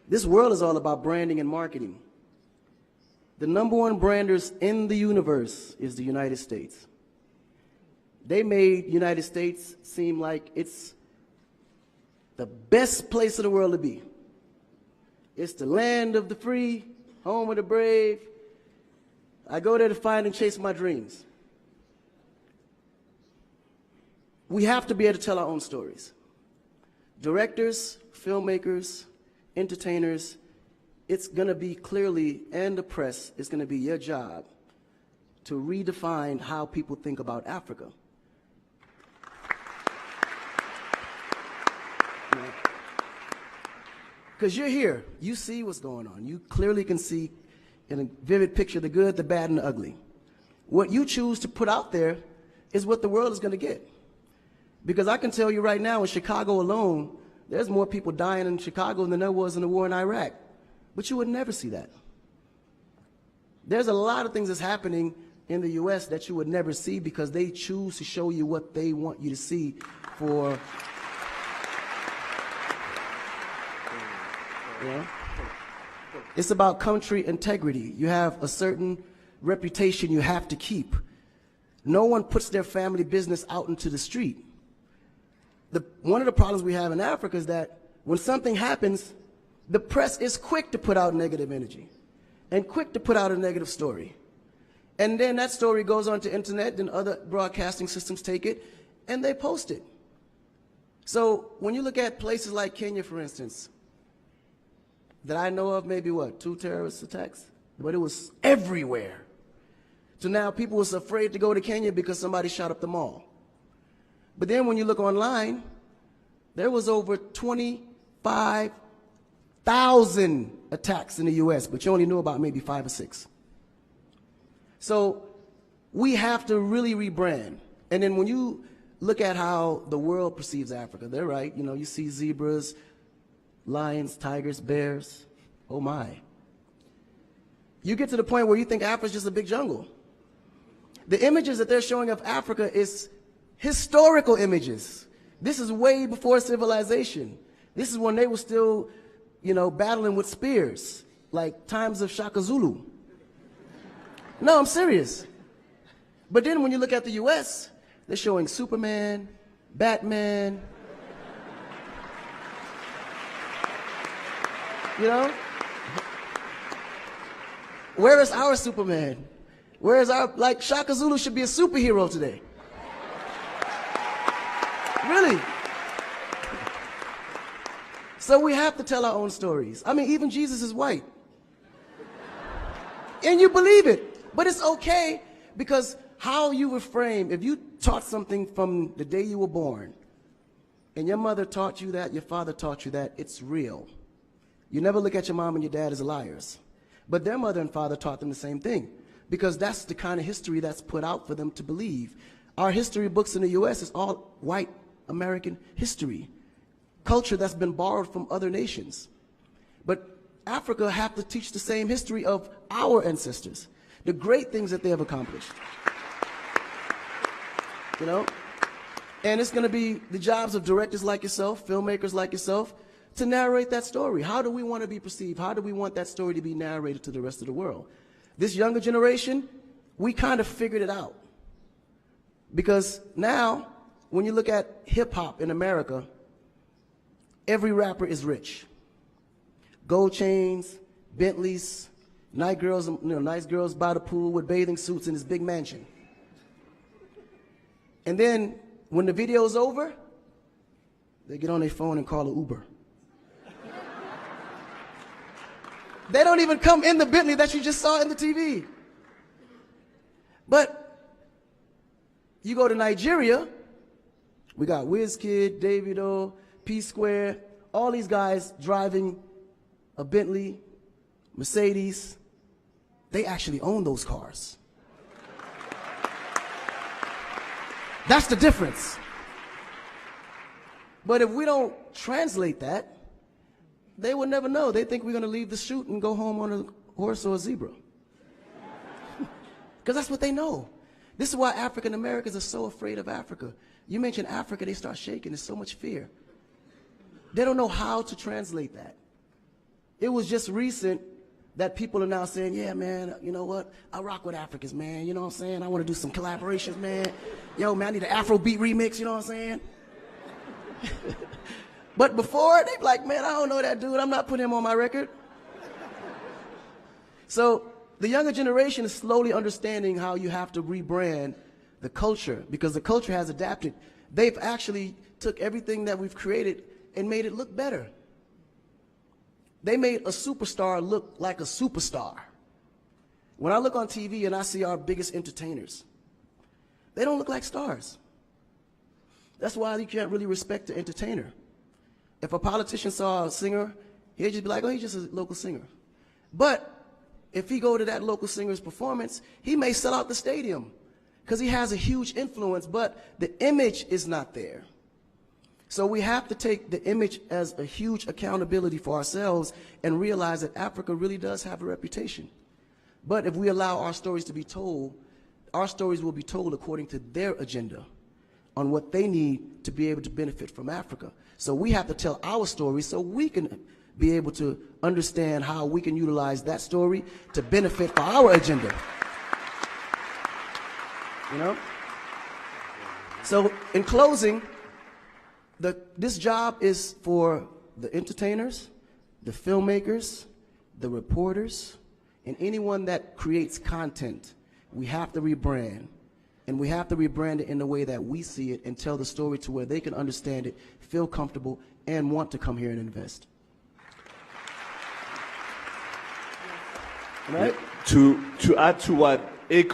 This world is all about branding and marketing. The #1 branders in the universe is the United States. They made United States seem like it's the best place in the world to be. It's the land of the free, home of the brave. I go there to find and chase my dreams. We have to be able to tell our own stories. Directors, filmmakers, entertainers, it's going to be clearly, and the press, it's going to be your job to redefine how people think about Africa. Because you're here, you see what's going on. You clearly can see in a vivid picture the good, the bad, and the ugly. What you choose to put out there is what the world is going to get. Because I can tell you right now, in Chicago alone, there's more people dying in Chicago than there was in the war in Iraq. But you would never see that. There's a lot of things that's happening in the U.S. that you would never see because they choose to show you what they want you to see for. Yeah. It's about country integrity. You have a certain reputation you have to keep. No one puts their family business out into the street. One of the problems we have in Africa is that when something happens, the press is quick to put out negative energy and quick to put out a negative story. And then that story goes on to internet, and other broadcasting systems take it and they post it. So when you look at places like Kenya, for instance, that I know of, maybe what, 2 terrorist attacks? But it was everywhere. So now people was afraid to go to Kenya because somebody shot up the mall. But then when you look online, there was over 25,000 attacks in the US, but you only knew about maybe 5 or 6. So we have to really rebrand. And then when you look at how the world perceives Africa, they're right. You know, you see zebras, lions, tigers, bears. Oh my. You get to the point where you think Africa's just a big jungle. The images that they're showing of Africa is historical images. This is way before civilization. This is when they were still, you know, battling with spears, like times of Shaka Zulu. No, I'm serious. But then when you look at the US, they're showing Superman, Batman, you know? Where is our Superman? Where is our, like, Shaka Zulu should be a superhero today. Really. So we have to tell our own stories. I mean, even Jesus is white. And you believe it. But it's okay, because how you were framed, if you taught something from the day you were born, and your mother taught you that, your father taught you that, it's real. You never look at your mom and your dad as liars. But their mother and father taught them the same thing, because that's the kind of history that's put out for them to believe. Our history books in the US is all white American history, culture that's been borrowed from other nations. But Africa have to teach the same history of our ancestors, the great things that they have accomplished. You know? And it's going to be the jobs of directors like yourself, filmmakers like yourself, to narrate that story. How do we want to be perceived? How do we want that story to be narrated to the rest of the world? This younger generation, we kind of figured it out. Because now, when you look at hip-hop in America, every rapper is rich. Gold chains, Bentleys, nice girls by the pool with bathing suits in this big mansion. And then, when the video's over, they get on their phone and call an Uber. They don't even come in the Bentley that you just saw in the TV. But you go to Nigeria, we got Wizkid, Davido, P-Square, all these guys driving a Bentley, Mercedes. They actually own those cars. That's the difference. But if we don't translate that, they will never know. They think we're going to leave the shoot and go home on a horse or a zebra. Because that's what they know. This is why African Americans are so afraid of Africa. You mention Africa, they start shaking. There's so much fear. They don't know how to translate that. It was just recent that people are now saying, yeah, man, you know what? I rock with Africans, man. You know what I'm saying? I want to do some collaborations, man. Yo, man, I need an Afrobeat remix, you know what I'm saying? But before, they be like, man, I don't know that dude. I'm not putting him on my record. So the younger generation is slowly understanding how you have to rebrand the culture, because the culture has adapted. They've actually took everything that we've created and made it look better. They made a superstar look like a superstar. When I look on TV and I see our biggest entertainers, they don't look like stars. That's why you can't really respect the entertainer. If a politician saw a singer, he'd just be like, oh, he's just a local singer. But if he go to that local singer's performance, he may sell out the stadium because he has a huge influence, but the image is not there. So we have to take the image as a huge accountability for ourselves and realize that Africa really does have a reputation. But if we allow our stories to be told, our stories will be told according to their agenda on what they need to be able to benefit from Africa. So we have to tell our story so we can be able to understand how we can utilize that story to benefit for our agenda. You know? So in closing, this job is for the entertainers, the filmmakers, the reporters, and anyone that creates content. We have to rebrand. And we have to rebrand it in the way that we see it and tell the story to where they can understand it, feel comfortable, and want to come here and invest. Right? To add to what Akon